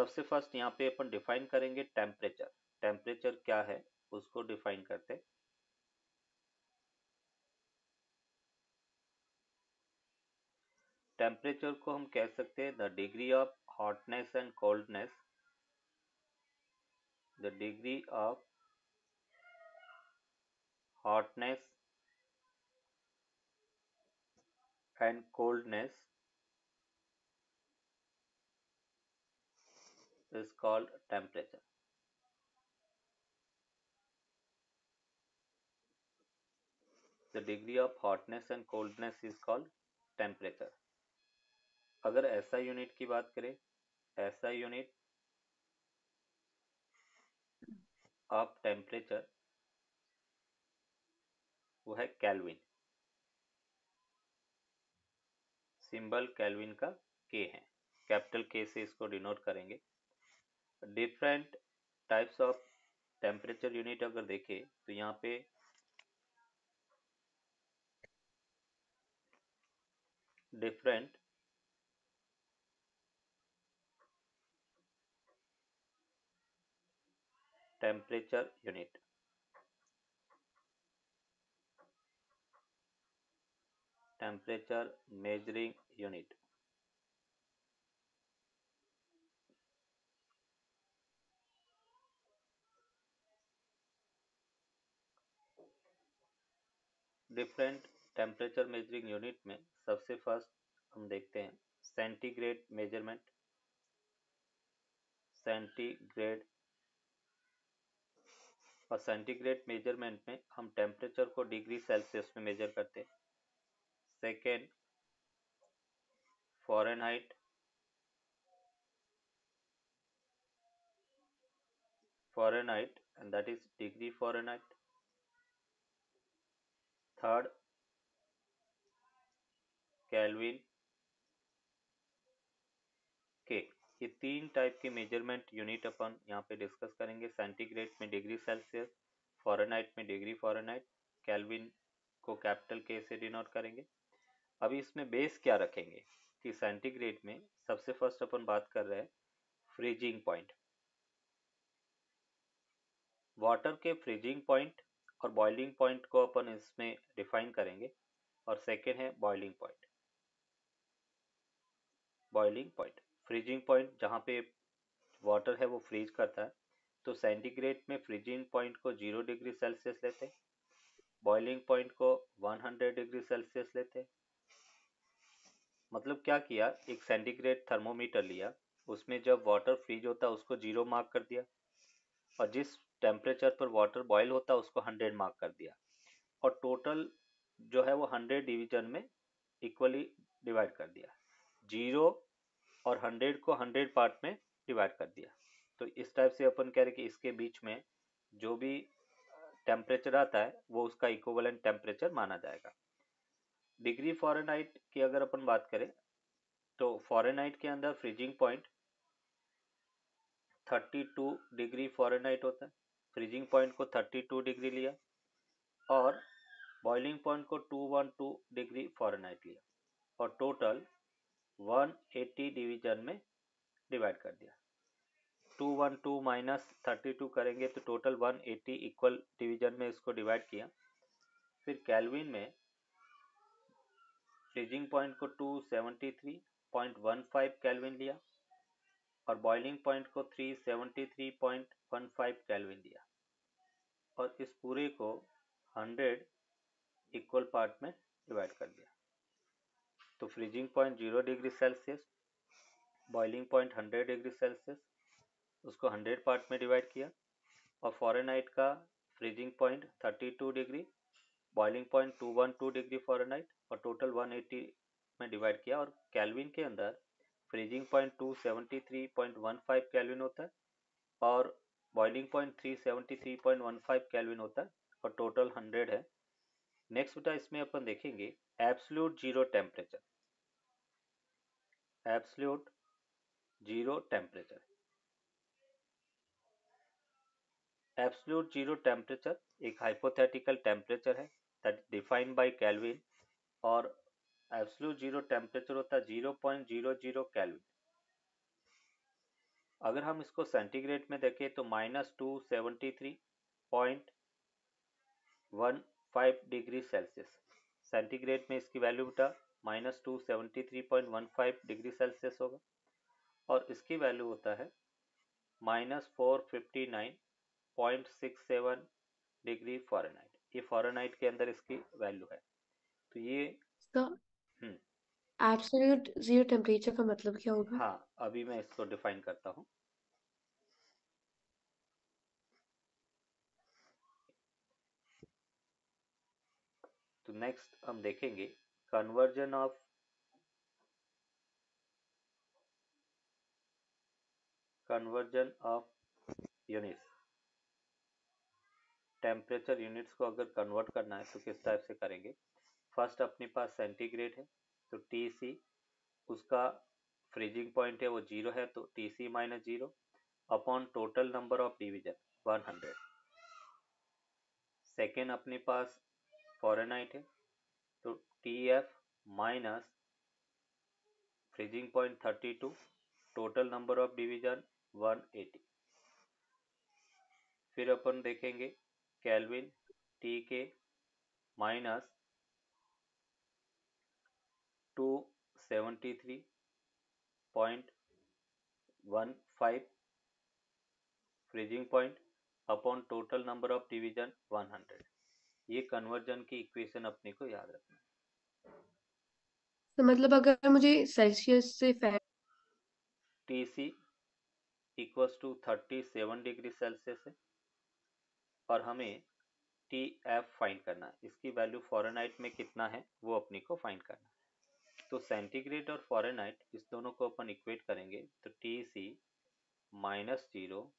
सबसे फर्स्ट यहाँ पे अपन डिफाइन करेंगे टेम्परेचर। टेम्परेचर क्या है उसको डिफाइन करते हैं। टेम्परेचर को हम कह सकते हैं the degree of hotness and coldness, the degree of hotness and coldness is called temperature. The degree of hotness and coldness is called temperature. अगर SI यूनिट की बात करें, SI यूनिट ऑफ टेम्परेचर वो है केल्विन। सिंबल केल्विन का K है, capital K से इसको डिनोट करेंगे। Different types of temperature unit अगर देखें तो यहाँ पे different temperature unit, temperature measuring unit. Different temperature measuring unit में सबसे फर्स्ट हम देखते हैं सेंटीग्रेड मेजरमेंट। सेंटीग्रेड और सेंटीग्रेड मेजरमेंट में हम टेम्परेचर को डिग्री सेल्सियस में मेजर करते हैं। Second Fahrenheit, Fahrenheit and that is degree Fahrenheit. Third kelvin के। ये तीन टाइप के मेजरमेंट यूनिट अपन यहाँ पे डिस्कस करेंगे। सेंटीग्रेड में डिग्री सेल्सियस, फ़ारेनहाइट में डिग्री फ़ारेनहाइट, केल्विन को कैपिटल के से डिनोट करेंगे। अभी इसमें बेस क्या रखेंगे कि सेंटीग्रेड में सबसे फर्स्ट अपन बात कर रहे हैं फ्रीजिंग पॉइंट। वाटर के फ्रीजिंग पॉइंट और बॉइलिंग पॉइंट को अपन इसमें डिफाइन करेंगे। और सेकेंड है boiling point. Boiling point, freezing point जहाँ पे वाटर है वो फ्रीज करता है, तो सेंटीग्रेड में फ्रीजिंग पॉइंट को 0 डिग्री सेल्सियस लेते हैं, बॉइलिंग पॉइंट को 100 डिग्री सेल्सियस लेते हैं। मतलब क्या किया, एक सेंटीग्रेड थर्मोमीटर लिया, उसमें जब वाटर फ्रीज होता है उसको 0 मार्क कर दिया, और जिस टेम्परेचर पर वाटर बॉयल होता है उसको 100 मार्क कर दिया, और टोटल जो है वो 100 डिवीजन में इक्वली डिवाइड कर दिया। 0 और 100 को 100 पार्ट में डिवाइड कर दिया। तो इस टाइप से अपन कह रहे कि इसके बीच में जो भी टेम्परेचर आता है वो उसका इक्विवेलेंट टेम्परेचर माना जाएगा। डिग्री फ़ारेनहाइट की अगर अपन बात करें तो फ़ारेनहाइट के अंदर फ्रीजिंग पॉइंट 32 डिग्री फ़ारेनहाइट होता है। फ्रीजिंग पॉइंट को 32 डिग्री लिया और बॉइलिंग पॉइंट को 212 डिग्री फ़ारेनहाइट लिया, और टोटल 180 डिवीजन में डिवाइड कर दिया। 212 माइनस 32 करेंगे तो टोटल 180 इक्वल डिवीजन में इसको डिवाइड किया। फिर केल्विन में फ्रीजिंग पॉइंट को 273.15 केल्विन लिया और बॉइलिंग पॉइंट को 373.15 केल्विन लिया, और इस पूरे को 100 इक्वल पार्ट में डिवाइड कर दिया। तो freezing point 0 degree Celsius, boiling point 100 degree Celsius, उसको 100 पार्ट में डिवाइड किया, और फ़ारेनहाइट का freezing point 32 degree, boiling point 212 degree Fahrenheit, और टोटल 180 में डिवाइड किया। और केल्विन के अंदर फ्रीजिंग पॉइंट 273.15 केल्विन होता है और बॉइलिंग पॉइंट 373.15 केल्विन होता है, और टोटल 100 है। नेक्स्ट बेटा इसमें अपन देखेंगे absolute zero temperature. Absolute zero temperature, absolute zero temperature एक हाइपोथेटिकल टेम्परेचर है दैट डिफाइंड बाय केल्विन, और एब्सोल्यूट जीरो टेम्परेचर होता है 0.00 केल्विन। अगर हम इसको सेंटीग्रेड में देखें तो -273.15 डिग्री सेल्सियस, सेंटीग्रेड में इसकी वैल्यू बेटा -273.15 डिग्री सेल्सियस होगा, और इसकी वैल्यू होता है -459.67 डिग्री फ़ारेनहाइट। ये फ़ारेनहाइट के अंदर इसकी वैल्यू है। तो ये तो एब्सोल्यूट जीरो टेम्परेचर का मतलब क्या होगा? हाँ, अभी मैं इसको डिफाइन करता हूँ। तो नेक्स्ट हम देखेंगे conversion of units. Temperature units को अगर कन्वर्ट करना है तो किस टाइप से करेंगे। फर्स्ट अपने पास सेंटीग्रेड है, तो TC उसका फ्रीजिंग पॉइंट है वो 0 है, तो TC minus 0 upon total number of division 100। Second अपने पास फ़ारेनहाइट है, तो TF minus freezing point 32 total number of division 180। फिर अपन देखेंगे kelvin, TK minus 273.15 freezing point upon total number of division 100। ये कन्वर्जन की इक्वेशन अपने को याद रखना है। तो मतलब अगर मुझे सेल्सियस से TC equals to 37 degree Celsius है, और हमें TF फाइंड करना है। इसकी वैल्यू फ़ारेनहाइट में कितना है वो अपने को फाइंड करना है। तो सेंटीग्रेड और फ़ारेनहाइट इस दोनों को अपन इक्वेट करेंगे, तो TC minus 0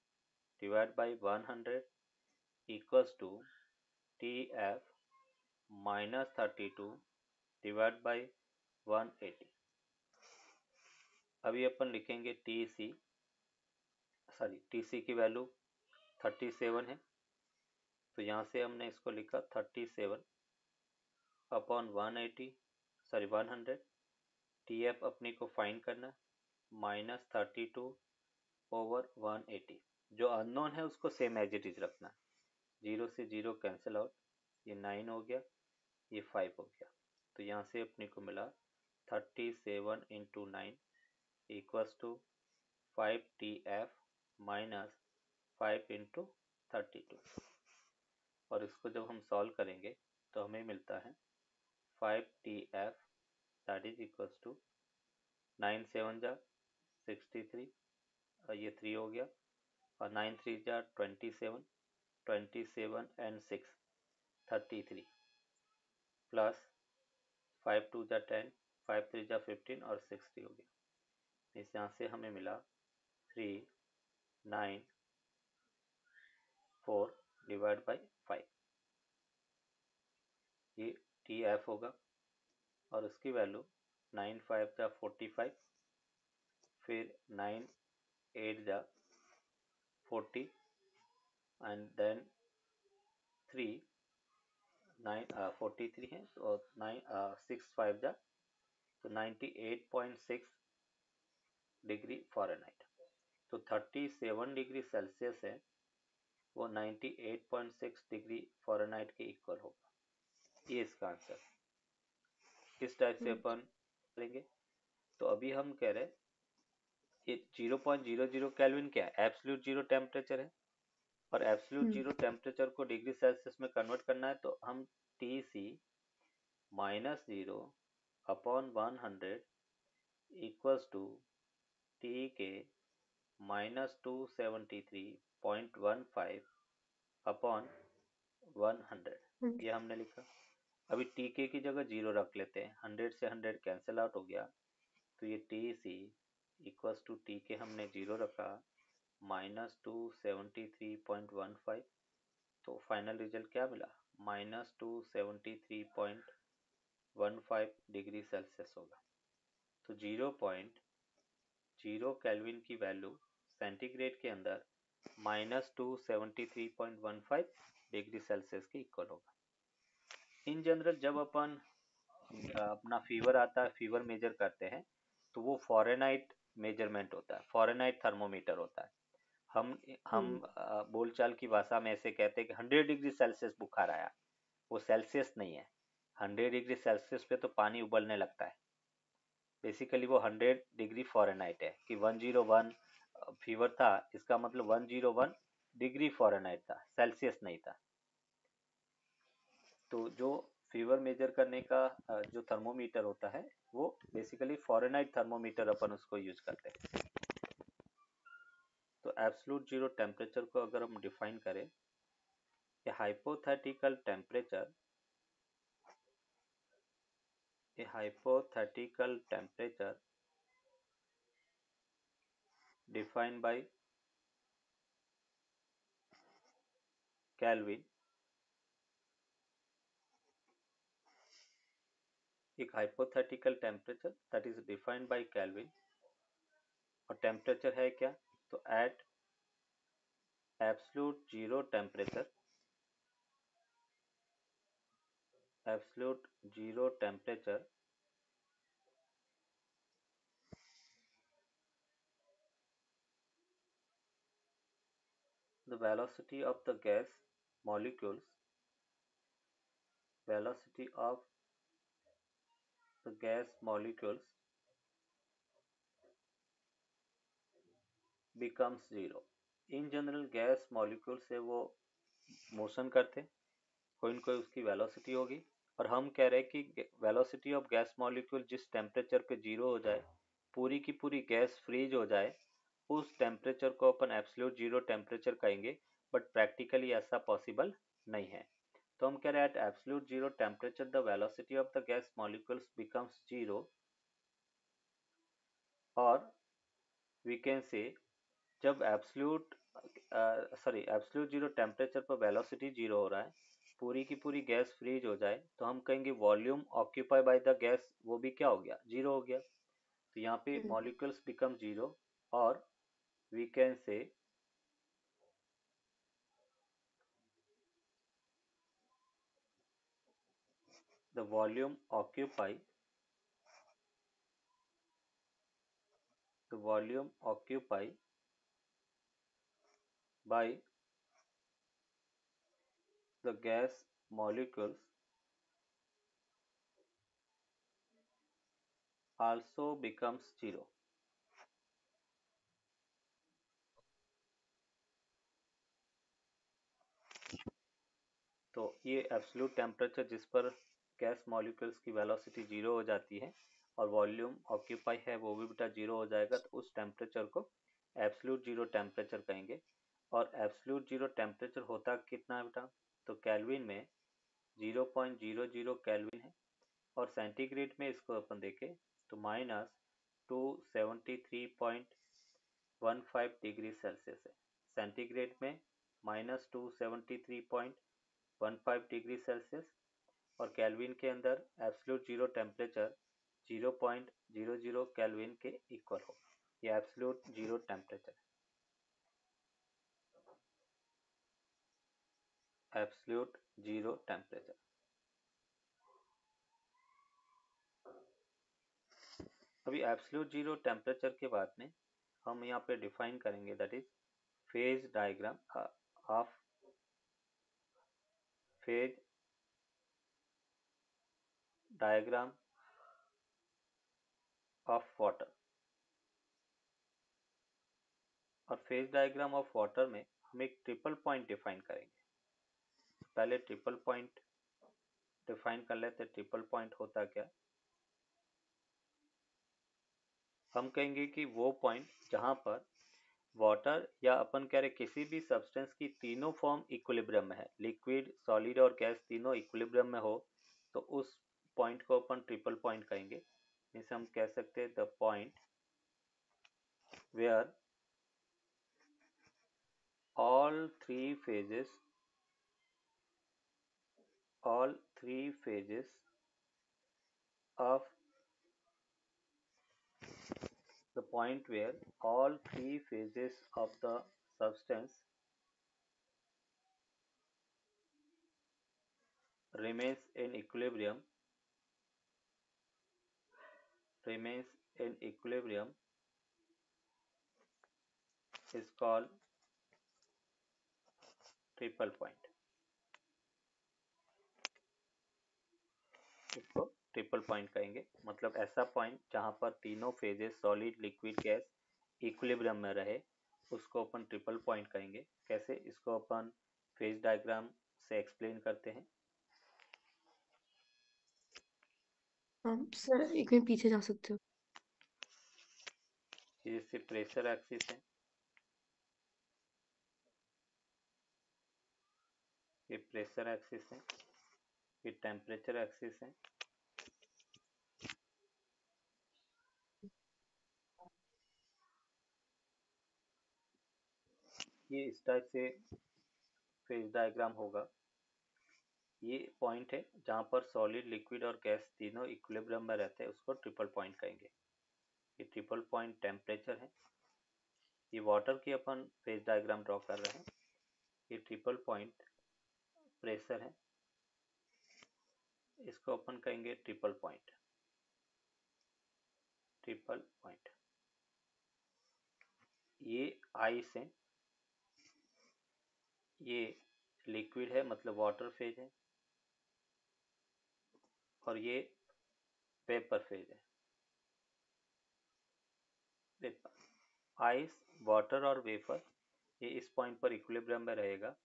divide by 100 equals to TF -32 divide by 180। अभी अपन लिखेंगे TC की वैल्यू 37 है, तो यहाँ से हमने इसको लिखा 37 अपॉन 100। TF अपने को फाइंड करना, -32 ओवर 180। जो अननोन है उसको सेम एज इट इज रखना, 0 से 0 कैंसिल आउट, ये 9 हो गया, ये 5 हो गया। तो यहाँ से अपने को मिला 37 into 9 equals to 5TF minus 5 into 32। और इसको जब हम सॉल्व करेंगे तो हमें मिलता है 5TF that is equals to 9 7 जा 63, और ये 3 हो गया, और 9 3 जा 27, 27 एंड 6 33, प्लस 5 2 जा 10, 5 3 जा 15 और 60 हो गया। इस यहाँ से हमें मिला 394 डिवाइड बाई 5, ये TF होगा, और उसकी वैल्यू 9 5 जा 45, फिर 9 8 जा 40, एंड देन 3 9 43 है, तो 6 5 जा तो 98.6 डिग्री फ़ारेनहाइट। तो 37 डिग्री सेल्सियस है वो 98.6 डिग्री फ़ारेनहाइट के इक्वल होगा। ये इसका आंसर। किस टाइप से अपन करेंगे, तो अभी हम कह रहे हैं ये 0.00 केल्विन क्या है, एब्सोल्यूट जीरो टेम्परेचर है, और एब्सोल्यूट जीरो टेम्परेचर को डिग्री सेल्सियस में कन्वर्ट करना है, तो हम TC minus 0 upon 100 equals to TK minus 273.15 upon 100, ये हमने लिखा। अभी TK की जगह 0 रख लेते हैं, 100 से 100 कैंसिल आउट हो गया, तो ये TC इक्वल्स टू TK हमने 0 रखा -273.15, तो फाइनल रिजल्ट क्या मिला, -273.15 डिग्री सेल्सियस होगा। तो 0.0 केल्विन की वैल्यू सेंटीग्रेड के अंदर -273.15 डिग्री सेल्सियस के इक्वल होगा। इन जनरल जब अपन अपना फीवर आता है, फीवर मेजर करते हैं, तो वो फ़ारेनहाइट मेजरमेंट होता है, फॉरेनहाइट थर्मोमीटर होता है। हम बोलचाल की भाषा में ऐसे कहते हैं कि 100 डिग्री सेल्सियस बुखार आया, वो सेल्सियस नहीं है। 100 डिग्री सेल्सियस पे तो पानी उबलने लगता है। बेसिकली वो 100 डिग्री फॉरेनहाइट है कि 101 फीवर था, इसका मतलब 101 डिग्री फॉरेनहाइट था, सेल्सियस नहीं था। तो जो फीवर मेजर करने का जो थर्मोमीटर होता है वो बेसिकली फॉरेनहाइट थर्मोमीटर अपन उसको यूज करते हैं। तो एब्सोल्यूट जीरो टेम्परेचर को अगर हम डिफाइन करें, a hypothetical temperature defined by Kelvin, एक hypothetical temperature that is defined by Kelvin. और टेम्परेचर है क्या, तो at absolute zero temperature, the velocity of the gas molecules becomes zero। In general gas molecule से वो motion करते, कोई न कोई उसकी वेलोसिटी होगी। और हम कह रहे हैं कि वेलोसिटी ऑफ गैस मॉलिक्यूल जिस टेम्परेचर पे जीरो हो जाए, पूरी की पूरी गैस फ्रीज हो जाए, उस टेम्परेचर को अपन एब्सोल्यूट जीरो टेम्परेचर कहेंगे। बट प्रैक्टिकली ऐसा पॉसिबल नहीं है। तो हम कह रहे हैं at absolute zero temperature the velocity of the gas molecules becomes zero. और वी कैन से जब एब्सोल्यूट जीरो टेम्परेचर पर वेलोसिटी जीरो हो रहा है, पूरी की पूरी गैस फ्रीज हो जाए, तो हम कहेंगे volume occupy by the gas वो भी क्या हो गया, जीरो हो गया। तो यहाँ पे मॉलिक्यूल्स बिकम जीरो। और we can say the volume occupy by the gas molecules also becomes zero। तो ये एब्सोल्यूट टेम्परेचर जिस पर गैस मॉलिक्यूल्स की वेलोसिटी जीरो हो जाती है और वॉल्यूम ऑक्यूपाई है वो भी बेटा जीरो हो जाएगा, तो उस टेम्परेचर को एब्सोल्यूट जीरो टेम्परेचर कहेंगे। और एब्सोल्यूट जीरो टेम्परेचर होता कितना है बेटा, तो केल्विन में 0.00 केल्विन है। और सेंटीग्रेड में इसको अपन देखें तो -273.15 डिग्री सेल्सियस है। सेंटीग्रेड में -273.15 डिग्री सेल्सियस। और केल्विन के अंदर एब्सोल्यूट जीरो टेम्परेचर 0.00 केल्विन के इक्वल हो। ये absolute zero temperature, absolute zero temperature. अभी एब्सोल्यूट जीरो टेम्परेचर के बाद में हम यहाँ पे डिफाइन करेंगे that is phase diagram of water. और फेज डायग्राम ऑफ वाटर में हम एक ट्रिपल पॉइंट डिफाइन करेंगे। पहले ट्रिपल पॉइंट डिफाइन कर लेते। ट्रिपल पॉइंट होता क्या, हम कहेंगे कि वो पॉइंट जहां पर वाटर या अपन कह रहे किसी भी सब्सटेंस की तीनों फॉर्म इक्विलिब्रियम में है, लिक्विड सॉलिड और गैस तीनों इक्विलिब्रियम में हो, तो उस पॉइंट को अपन ट्रिपल पॉइंट कहेंगे। जैसे हम कह सकते हैं the point where all three phases of the point where all three phases of the substance remains in equilibrium is called triple point. इसको ट्रिपल पॉइंट कहेंगे, मतलब ऐसा पॉइंट जहां पर तीनों phases solid liquid gas equilibrium में रहे, उसको अपन ट्रिपल पॉइंट कहेंगे। कैसे, इसको अपन फेज डायग्राम से एक्सप्लेन करते हैं। सर एक मिनट पीछे जा सकते हो? ये जैसे प्रेशर एक्सिस है, ये प्रेशर एक्सिस है, ये टेम्परेचर एक्सिस है, ये इस टाइप से फेज डायग्राम होगा। ये पॉइंट है जहां पर सॉलिड लिक्विड और गैस तीनों इक्विलिब्रियम में रहते हैं, उसको ट्रिपल पॉइंट कहेंगे। ये ट्रिपल पॉइंट टेम्परेचर है। ये वाटर की अपन फेज डायग्राम ड्रॉ कर रहे हैं। ये ट्रिपल पॉइंट प्रेशर है, इसको अपन कहेंगे ट्रिपल पॉइंट। ट्रिपल पॉइंट, ये आइस है, ये लिक्विड है मतलब वाटर फेज है, और ये वेपर फेज है। वेपर, आइस, वाटर और वेपर, ये इस पॉइंट पर इक्विलिब्रियम में रहेगा।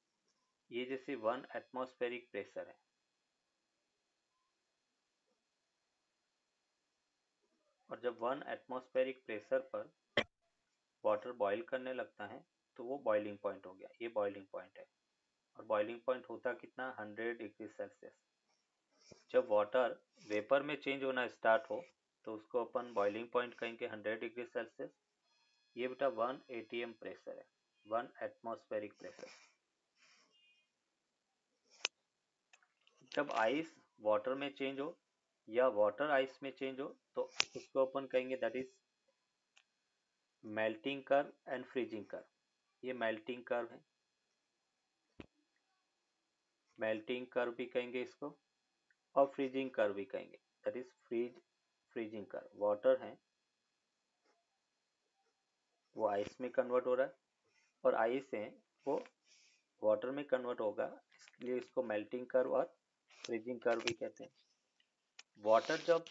ये जैसे 1 एटमॉस्फेरिक प्रेशर है, और जब 1 एटमॉस्फेरिक प्रेशर पर वाटर बॉईल करने लगता है तो वो बॉइलिंग पॉइंट हो गया। ये बॉइलिंग पॉइंट है, और बॉइलिंग पॉइंट होता कितना, 100 डिग्री सेल्सियस। जब वाटर वेपर में चेंज होना स्टार्ट हो तो उसको अपन बॉइलिंग पॉइंट कहेंगे 100 डिग्री सेल्सियस। ये बेटा 1 एटीएम प्रेशर है, 1 एटमॉस्फेरिक प्रेशर। जब आइस वाटर में चेंज हो या वाटर आइस में चेंज हो तो उसको अपन कहेंगे that is melting curve and freezing curve. ये मेल्टिंग कर्व है, मेल्टिंग कर्व भी कहेंगे इसको, और फ्रीजिंग कर्व भी कहेंगे, that is freezing curve. Water है वो आइस में कन्वर्ट हो रहा है, और आइस है वो वाटर में कन्वर्ट होगा, इसलिए इसको मेल्टिंग कर्व और फ्रीजिंग कर्व भी कहते हैं। वाटर जब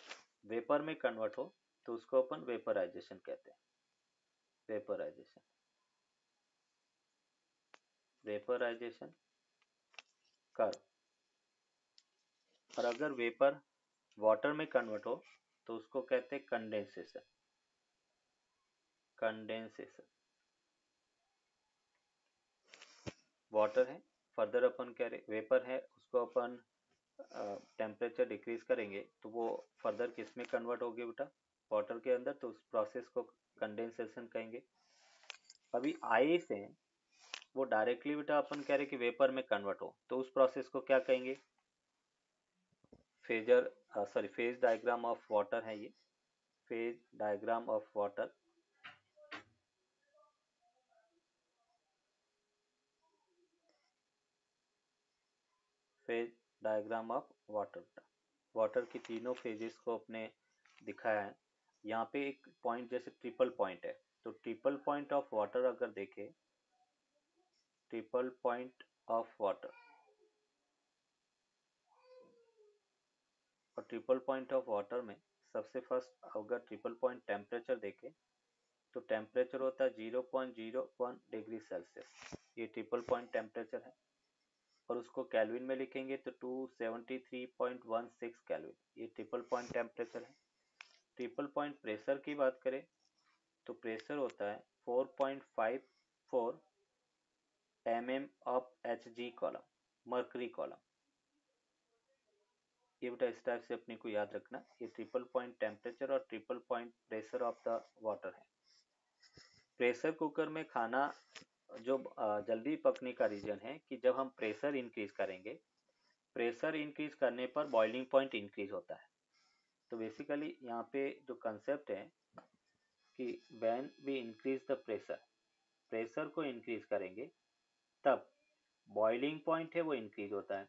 वेपर में कन्वर्ट हो तो उसको अपन वेपराइजेशन कहते हैं। Vaporization, vaporization curve. और अगर वेपर वाटर में कन्वर्ट हो तो उसको कहते हैं कंडेंसेशन। कंडेंसेशन, वाटर है, फर्दर अपन कह रहे वेपर है, उसको अपन टेम्परेचर डिक्रीज करेंगे तो वो फर्दर किस में कन्वर्ट होगी बेटा, वाटर के अंदर, तो उस प्रोसेस को कंडेंसेशन कहेंगे। अभी आइस है वो डायरेक्टली बेटा अपन कह रहे कि वेपर में कन्वर्ट हो तो उस प्रोसेस को क्या कहेंगे, फेज डायग्राम ऑफ वाटर है ये, phase diagram of water. Phase diagram of water, water की तीनों फेजेस को अपने दिखाया है। यहाँ पे एक पॉइंट जैसे ट्रिपल पॉइंट है, तो ट्रिपल पॉइंट ऑफ वाटर अगर देखें, ट्रिपल पॉइंट ऑफ वाटर और ट्रिपल पॉइंट ऑफ वाटर में सबसे फर्स्ट अगर ट्रिपल पॉइंट टेम्परेचर देखें तो टेम्परेचर होता है 0.01 डिग्री सेल्सियस। ये ट्रिपल पॉइंट टेम्परेचर है, और उसको कैल्विन में लिखेंगे तो 273.16 कैल्विन। ये ट्रिपल पॉइंट टेम्परेचर है। ट्रिपल पॉइंट प्रेशर की बात करें तो प्रेशर होता है 4.54 mm of Hg column, mercury column. ये बेटा इस टाइप से अपने को याद रखना, ये ट्रिपल पॉइंट टेम्परेचर और triple point pressure of the water है। प्रेशर कुकर में खाना जो जल्दी पकने का रीजन है कि जब हम प्रेशर इंक्रीज करेंगे, प्रेशर इंक्रीज करने पर बॉइलिंग पॉइंट इंक्रीज होता है। तो बेसिकली यहाँ पे जो कंसेप्ट है कि when we increase the pressure, pressure को इंक्रीज करेंगे तब बॉइलिंग पॉइंट है वो इंक्रीज होता है।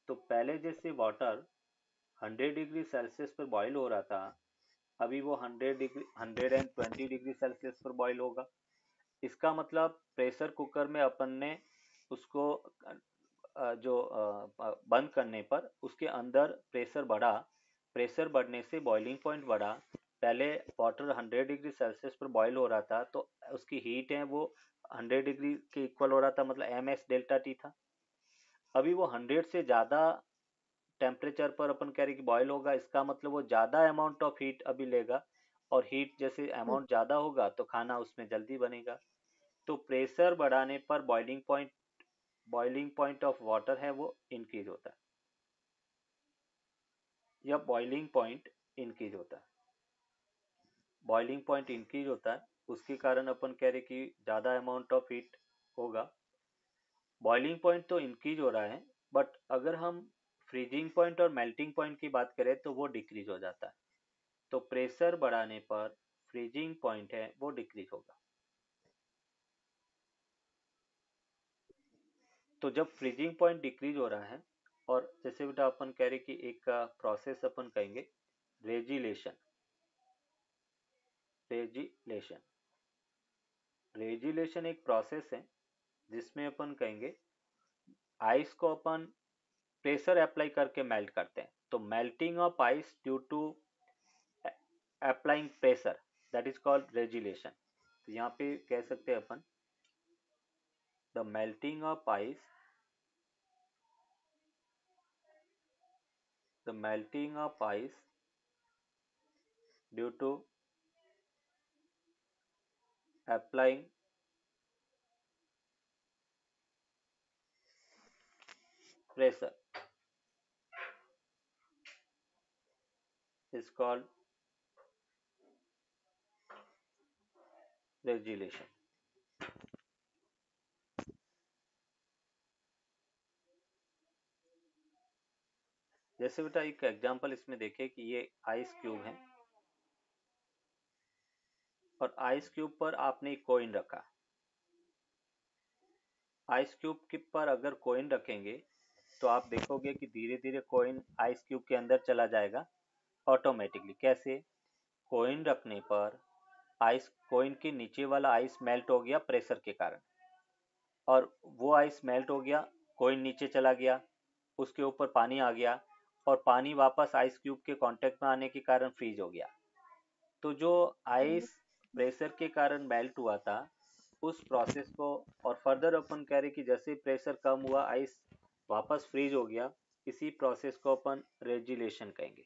तो पहले जैसे वाटर 100 डिग्री सेल्सियस पर बॉईल हो रहा था, अभी वो 120 डिग्री सेल्सियस पर बॉईल होगा। इसका मतलब प्रेशर कुकर में अपन ने उसको जो बंद करने पर उसके अंदर प्रेशर बढ़ा, प्रेशर बढ़ने से बॉइलिंग पॉइंट बढ़ा। पहले वाटर 100 डिग्री सेल्सियस पर बॉईल हो रहा था, तो उसकी हीट है वो 100 डिग्री के इक्वल हो रहा था, मतलब एम एस डेल्टा टी था। अभी वो 100 से ज़्यादा टेम्परेचर पर अपन कह रहे कि बॉयल होगा, इसका मतलब वो ज़्यादा अमाउंट ऑफ हीट अभी लेगा, और हीट जैसे हम्म, अमाउंट ज़्यादा होगा तो खाना उसमें जल्दी बनेगा। तो प्रेशर बढ़ाने पर बॉइलिंग पॉइंट ऑफ वाटर है वो इंक्रीज होता है, या बॉइलिंग पॉइंट इंक्रीज होता है। बॉइलिंग पॉइंट इंक्रीज होता है, उसके कारण अपन कह रहे कि ज़्यादा अमाउंट ऑफ हीट होगा। बॉइलिंग पॉइंट तो इंक्रीज हो रहा है, बट अगर हम फ्रीजिंग पॉइंट और मेल्टिंग पॉइंट की बात करें तो वो डिक्रीज हो जाता है। तो प्रेशर बढ़ाने पर फ्रीजिंग पॉइंट है वो डिक्रीज होगा। तो जब फ्रीजिंग पॉइंट डिक्रीज हो रहा है, और जैसे बेटा अपन कह रहे कि एक प्रोसेस अपन कहेंगे रेजिलेशन। रेजिलेशन रेजिलेशन एक प्रोसेस है जिसमें अपन कहेंगे आइस को अपन प्रेशर अप्लाई करके मेल्ट करते हैं। तो melting of ice due to applying pressure, that is called regelation. तो यहाँ पे कह सकते हैं अपन the melting of ice, the melting of ice due to applying pressure is called regelation. जैसे बेटा एक एग्जांपल इसमें देखे कि ये आइस क्यूब है, और आइस क्यूब पर आपने एक कॉइन रखा। आइस क्यूब के पर अगर कॉइन रखेंगे तो आप देखोगे कि धीरे धीरे कॉइन आइस क्यूब के अंदर चला जाएगा ऑटोमेटिकली। कैसे? कॉइन रखने पर आइस कॉइन के नीचे वाला आइस मेल्ट हो गया प्रेशर के कारण, और वो आइस मेल्ट हो गया, कॉइन नीचे चला गया, उसके ऊपर पानी आ गया, और पानी वापस आइस क्यूब के कांटेक्ट में आने के कारण फ्रीज हो गया। तो जो हम्म, आइस प्रेशर के कारण मेल्ट हुआ था उस प्रोसेस को, और फर्दर अपन कह रहे कि जैसे प्रेशर कम हुआ आइस वापस फ्रीज हो गया, इसी प्रोसेस को अपन रेजिलेशन कहेंगे।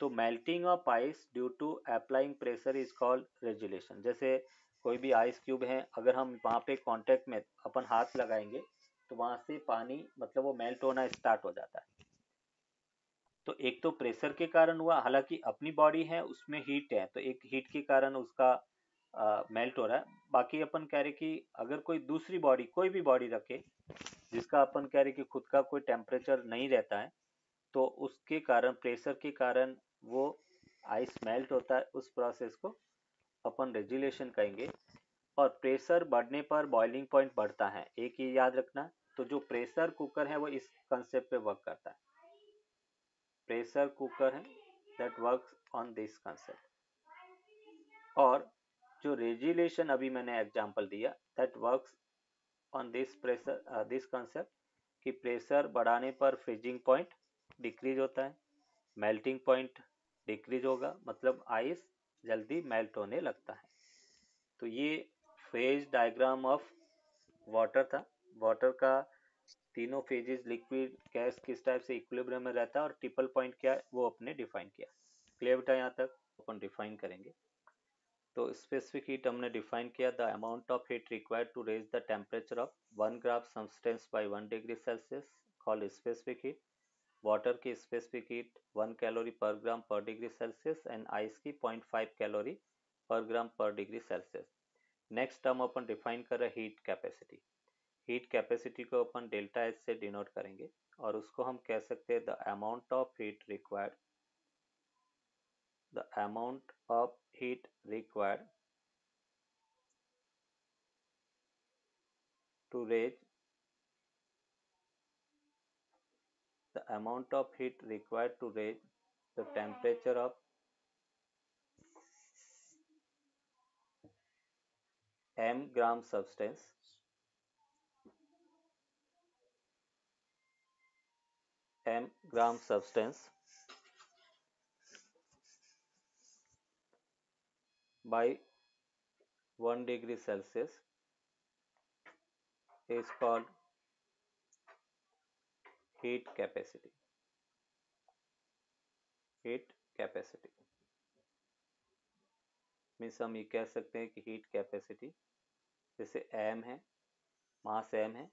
तो melting of ice due to applying pressure is called regelation. जैसे कोई भी आइस क्यूब है, अगर हम वहाँ पे कांटेक्ट में अपन हाथ लगाएंगे तो वहाँ से पानी मतलब वो मेल्ट होना स्टार्ट हो जाता है। तो एक तो प्रेशर के कारण हुआ, हालांकि अपनी बॉडी है उसमें हीट है तो एक हीट के कारण उसका मेल्ट हो रहा है। बाकी अपन कह रहे कि अगर कोई दूसरी बॉडी कोई भी बॉडी रखे जिसका अपन कह रहे कि खुद का कोई टेम्परेचर नहीं रहता है, तो उसके कारण प्रेशर के कारण वो आइस मेल्ट होता है, उस प्रोसेस को अपन रेजुलेशन कहेंगे। और प्रेशर बढ़ने पर बॉइलिंग पॉइंट बढ़ता है, एक ही याद रखना। तो जो प्रेशर कुकर है वो इस कंसेप्ट पे वर्क करता है। प्रेशर कुकर है that works on this concept. और जो रेजुलेशन अभी मैंने एग्जांपल दिया that works on this pressure this concept, कि प्रेशर बढ़ाने पर फ्रीजिंग पॉइंट डिक्रीज होता है, मेल्टिंग पॉइंट डिक्रीज होगा, मतलब आइस जल्दी मेल्ट होने लगता है। तो ये फेज डायग्राम ऑफ वाटर था। वाटर का तीनों फेजेस लिक्विड गैस किस टाइप से इक्विलिब्रियम में रहता है और ट्रिपल पॉइंट क्या है वो अपने डिफाइन किया। क्लियर बेटा? यहाँ तक अपन डिफाइन करेंगे। तो स्पेसिफिक हीट हमने डिफाइन किया, the amount of heat required to raise the temperature of 1 gram substance by 1 degree Celsius called specific heat. Water की specific heat 1 calorie per gram पर डिग्री सेल्सियस एंड आइस की 0.5 calorie per gram पर degree Celsius. Next term अपन define कर रहे heat capacity. Heat capacity को अपन delta H से denote करेंगे, और उसको हम कह सकते हैं the amount of heat required, the amount of heat required to raise, the amount of heat required to raise the temperature of m gram substance by 1 degree Celsius is called heat capacity. Heat capacity means हम ये कह सकते हैं कि heat capacity जैसे M है, मास M है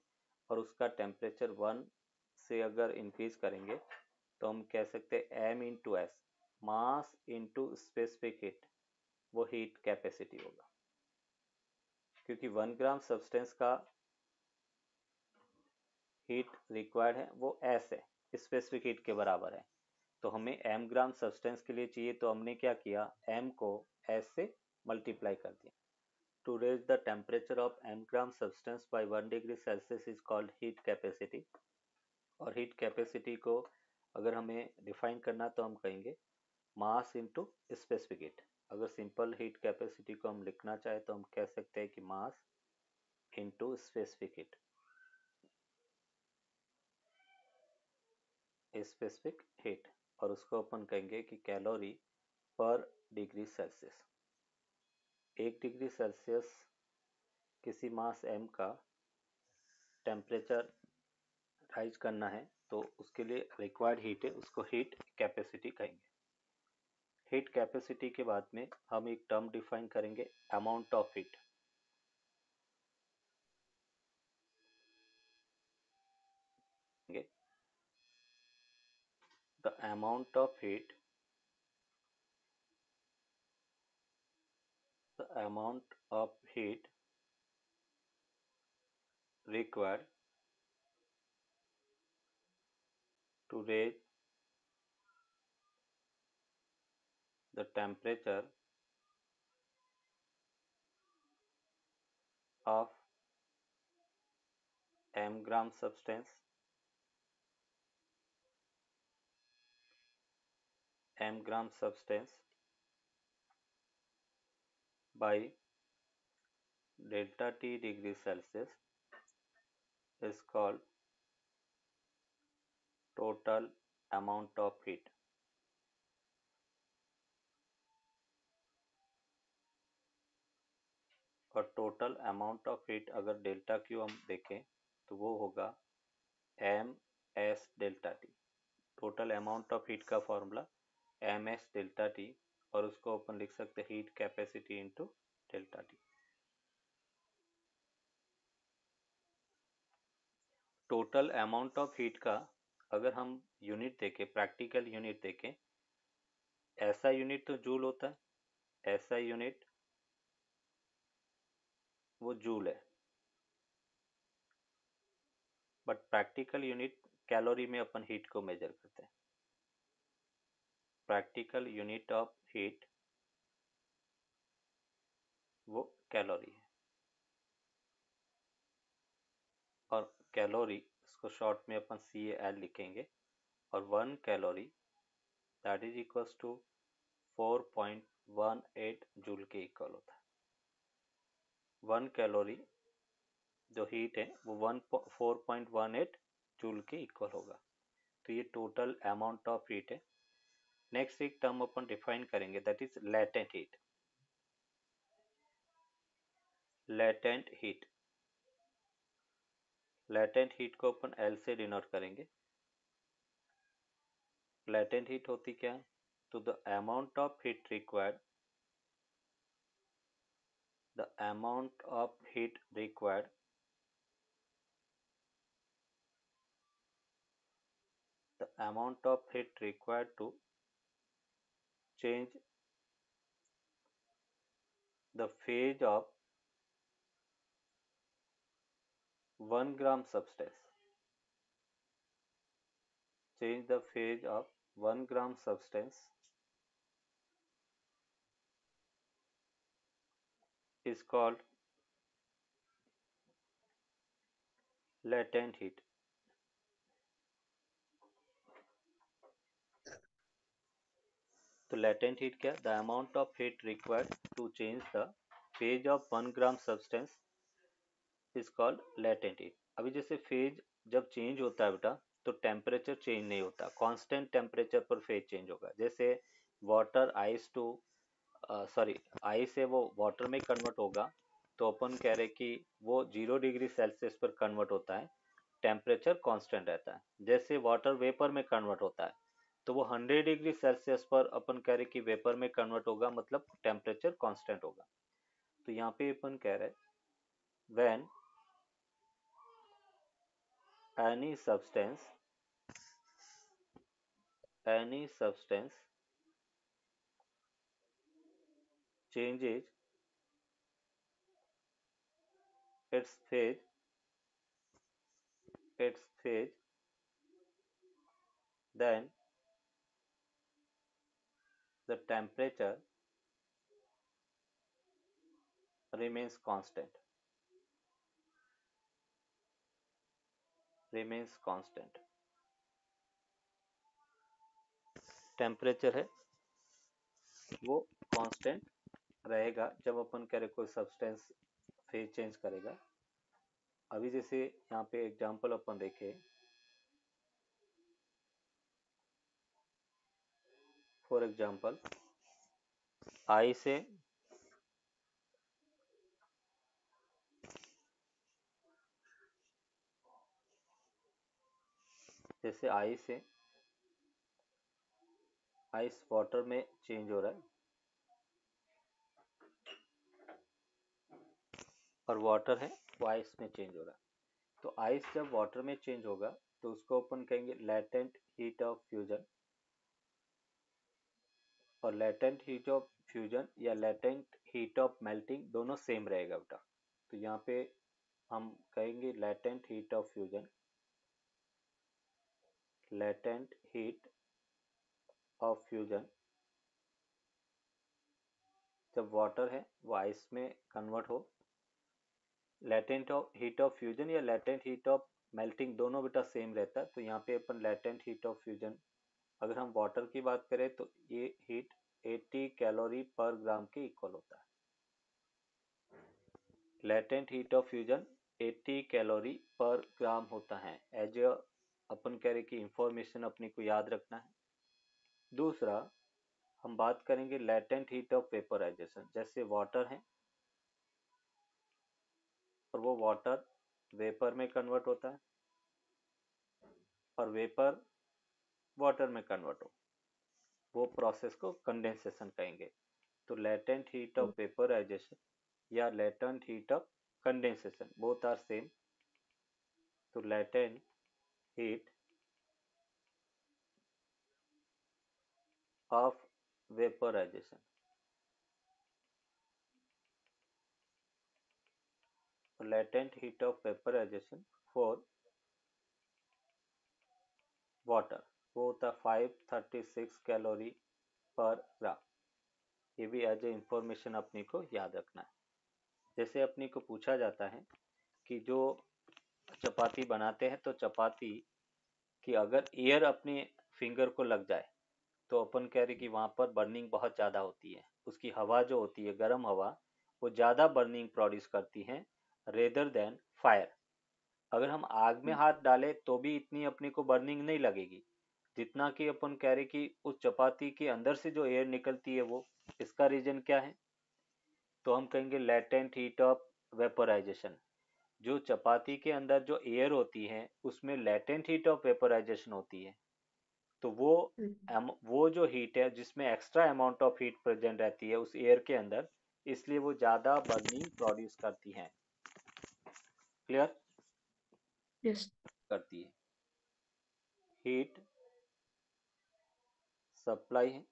और उसका टेम्परेचर 1 से अगर इंक्रीज करेंगे तो हम कह सकते हैं M into S, mass into specific heat, वो हीट कैपेसिटी होगा। क्योंकि 1 ग्राम सब्सटेंस का हीट रिक्वायर्ड है वो एस है, स्पेसिफिक हीट के बराबर है। तो हमें m ग्राम सब्सटेंस के लिए चाहिए तो हमने क्या किया, m को s से मल्टीप्लाई कर दिया। To raise the temperature of m gram substance by 1 degree Celsius is called heat capacity. और हीट कैपेसिटी को अगर हमें डिफाइन करना तो हम कहेंगे मास इंटू स्पेसिफिक हीट। अगर सिंपल हीट कैपेसिटी को हम लिखना चाहे तो हम कह सकते हैं कि मास into specific heat, specific heat, और उसको अपन कहेंगे कि कैलोरी पर डिग्री सेल्सियस। 1 डिग्री सेल्सियस किसी मास m का टेम्परेचर राइज करना है तो उसके लिए रिक्वायर्ड हीट है, उसको हीट कैपेसिटी कहेंगे। हीट कैपेसिटी के बाद में हम एक टर्म डिफाइन करेंगे, amount of heat. The amount of heat, the amount of heat required to raise the temperature of m gram substance by delta T degree Celsius is called total amount of heat। और total amount of heat अगर delta Q हम देखें तो वो होगा M S delta T. Total amount of heat का formula M S delta T, और उसको अपन लिख सकते हैं heat capacity into delta T. Total amount of heat का अगर हम यूनिट देखें, प्रैक्टिकल यूनिट देखें, ऐसा यूनिट तो जूल होता है, ऐसा यूनिट वो जूल है, बट प्रैक्टिकल यूनिट कैलोरी में अपन हीट को मेजर करते हैं। प्रैक्टिकल यूनिट ऑफ हीट वो कैलोरी है, और कैलोरी इसको शॉर्ट में अपन CAL लिखेंगे, और 1 calorie that is equals to 4.18 joule के इक्वल होता है। 1 कैलोरी जो हीट है वो 4.18 जूल के इक्वल होगा। तो ये टोटल अमाउंट ऑफ हीट है। नेक्स्ट एक टर्म अपन डिफाइन करेंगे, that is latent heat. Latent heat, latent heat को अपन L से डिनोट करेंगे। लेटेंट हीट होती क्या है, तो the amount of heat required, the amount of heat required the amount of heat required to change the phase of 1 gram substance, change the phase of 1 gram substance is called latent heat। तो latent heat क्या, the amount of heat required to change the phase of 1 gram substance is called latent heat. अभी जैसे phase जब change होता है बेटा, तो temperature change नहीं होता, कांस्टेंट टेम्परेचर पर फेज चेंज होगा। जैसे water ice to sorry ice है वो वाटर में कन्वर्ट होगा, तो अपन कह रहे कि वो 0 डिग्री सेल्सियस पर कन्वर्ट होता है, टेम्परेचर कांस्टेंट रहता है। जैसे वाटर वेपर में कन्वर्ट होता है, तो वो 100 डिग्री सेल्सियस पर अपन कह रहे कि वेपर में कन्वर्ट होगा, मतलब टेम्परेचर कांस्टेंट होगा। तो यहाँ पे अपन कह रहे when any substance any substance changes its phase its phase then the temperature remains constant remains constant। Temperature है वो कांस्टेंट रहेगा जब अपन कह रहे कोई सब्सटेंस फेज चेंज करेगा। अभी जैसे यहाँ पे एग्जांपल अपन देखे, फॉर एग्जांपल आई से जैसे आइस वाटर में चेंज हो रहा है, और वाटर है वो आइस में चेंज हो रहा है। तो आइस जब वाटर में चेंज होगा तो उसको अपन कहेंगे लेटेंट हीट ऑफ फ्यूजन, और लेटेंट हीट ऑफ फ्यूजन या लेटेंट हीट ऑफ मेल्टिंग दोनों सेम रहेगा बेटा। तो यहाँ पे हम कहेंगे latent heat of fusion, latent heat of fusion जब वाटर है वो आइस में कन्वर्ट हो। लेटेंट हीट ऑफ फ्यूजन या लेटेंट हीट ऑफ मेल्टिंग दोनों बेटा सेम रहता है। तो यहाँ पे अपन लेटेंट हीट ऑफ फ्यूजन, अगर हम वाटर की बात करें तो ये हीट 80 कैलोरी पर ग्राम के इक्वल होता है। Latent heat of fusion 80 calorie per ग्राम होता है। एज अपन कह रहे कि इंफॉर्मेशन अपने को याद रखना है। दूसरा हम बात करेंगे लेटेंट हीट ऑफ वेपराइजेशन। जैसे वाटर है और वो वाटर वेपर में कन्वर्ट होता है, और वेपर वाटर में कन्वर्ट हो, वो प्रोसेस को कंडेंसेशन कहेंगे। तो लेटेंट हीट ऑफ वेपराइजेशन या latent heat of condensation both are same. तो latent heat of vaporisation, latent heat of vaporization for water वो होता है 536 कैलोरी पर ग्राम। ये भी एज ए इंफॉर्मेशन अपने को याद रखना है। जैसे अपने को पूछा जाता है कि जो चपाती बनाते हैं, तो चपाती की अगर एयर अपने फिंगर को लग जाए तो अपन कह रहे कि वहां पर बर्निंग बहुत ज़्यादा होती है। उसकी हवा जो होती है, गर्म हवा, वो ज़्यादा बर्निंग प्रोड्यूस करती है रेदर देन फायर। अगर हम आग में हाथ डालें तो भी इतनी अपने को बर्निंग नहीं लगेगी जितना कि अपन कह रहे कि उस चपाती के अंदर से जो एयर निकलती है वो। इसका रीजन क्या है? तो हम कहेंगे लेटेंट हीट ऑफ वेपोराइजेशन। जो चपाती के अंदर जो एयर होती है उसमें लेटेंट हीट ऑफ वेपोराइजेशन होती है। तो वो जो हीट है जिसमें extra amount of heat present रहती है उस एयर के अंदर, इसलिए वो ज्यादा बर्निंग प्रोड्यूस करती है। क्लियर? यस। करती है। हीट सप्लाई है,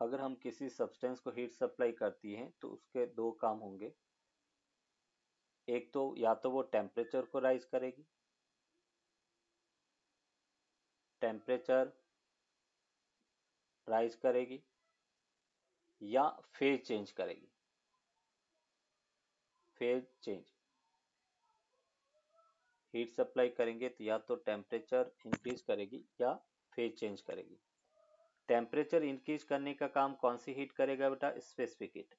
अगर हम किसी सब्सटेंस को हीट सप्लाई करती हैं तो उसके दो काम होंगे। एक तो या तो वो टेम्परेचर को राइज करेगी, टेम्परेचर राइज करेगी, या फेज चेंज करेगी। फेज चेंज, हीट सप्लाई करेंगे तो या तो टेम्परेचर इंक्रीज करेगी या फेज चेंज करेगी। टेम्परेचर इंक्रीज करने का काम कौन सी हीट करेगा बेटा? Specific heat.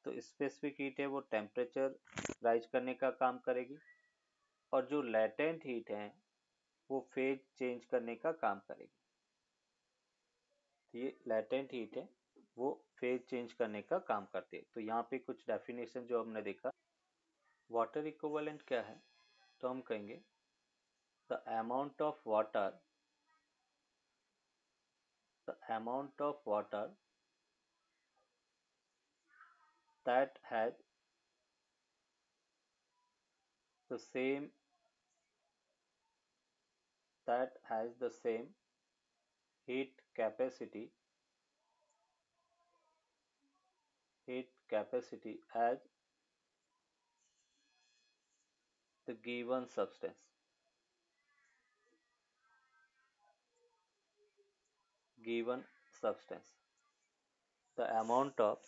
तो स्पेसिफिक हीट है वो टेम्परेचर राइज करने का काम करेगी, और जो लेटेंट हीट है वो फेज चेंज करने का काम करेगी। तो ये लेटेंट हीट है वो फेज चेंज करने का काम करती है। तो यहाँ पे कुछ डेफिनेशन जो हमने देखा, वाटर इक्विवेलेंट क्या है? तो हम कहेंगे the amount of water that has the same heat capacity as the given substance. The amount of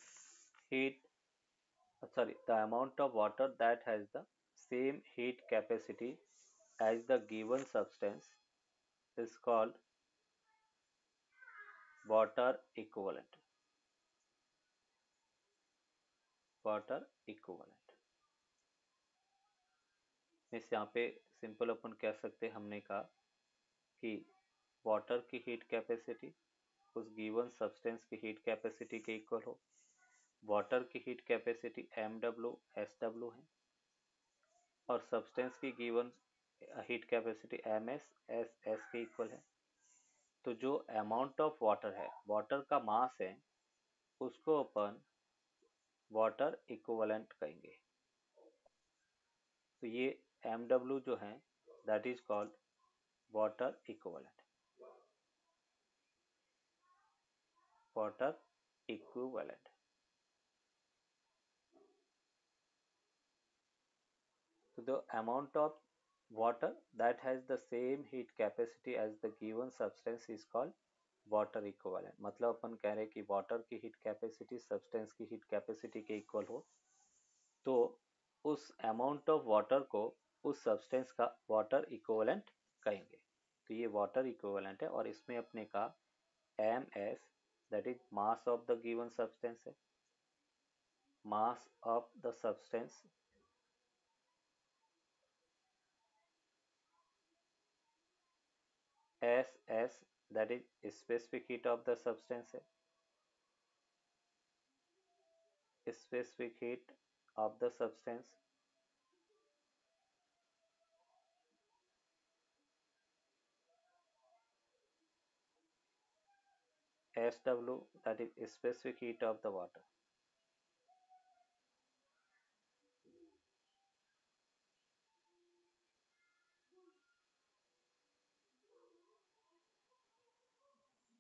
water that has the same heat capacity as the given substance is called water equivalent. इस यहाँ पे simple अपन कह सकते हैं, हमने कहा कि water की हीट कैपेसिटी उस गिवन सब्सटेंस की हीट कैपेसिटी के इक्वल हो। वाटर की हीट कैपेसिटी MW/SW है, और सब्सटेंस की गिवन हीट कैपेसिटी MS/SS के इक्वल है। तो जो अमाउंट ऑफ वाटर है, वाटर का मास है, उसको अपन वाटर इक्विवेलेंट कहेंगे। तो ये MW जो है that is called water equivalent. So the amount of water that has the same heat capacity as the given substance is called water equivalent. मतलब अपन कह रहे हैं कि वाटर की हीट कैपेसिटी सब्सटेंस की हीट कैपेसिटी के इक्वल हो, तो उस अमाउंट ऑफ वाटर को उस सब्सटेंस का वाटर इक्विवेलेंट कहेंगे। तो ये वाटर इक्विवेलेंट है, और इसमें अपने का MS that is mass of the given substance है, mass of the substance, SS that is specific heat of the substance है, specific heat of the substance, SW that is specific heat of the water।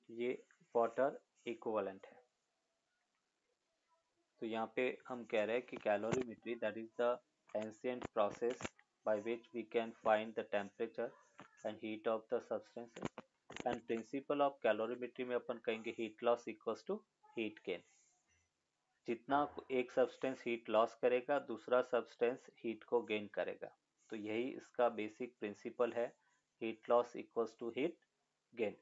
ये water equivalent है। तो यहाँ पे हम कह रहे हैं कि calorimetry that is the ancient process by which we can find the temperature and heat of the substances, and principle of calorimetry में अपन कहेंगे heat loss equals to heat gain. जितना एक सब्सटेंस हीट लॉस करेगा, दूसरा substance heat को gain करेगा। तो यही इसका बेसिक प्रिंसिपल है, heat loss equals to heat gain.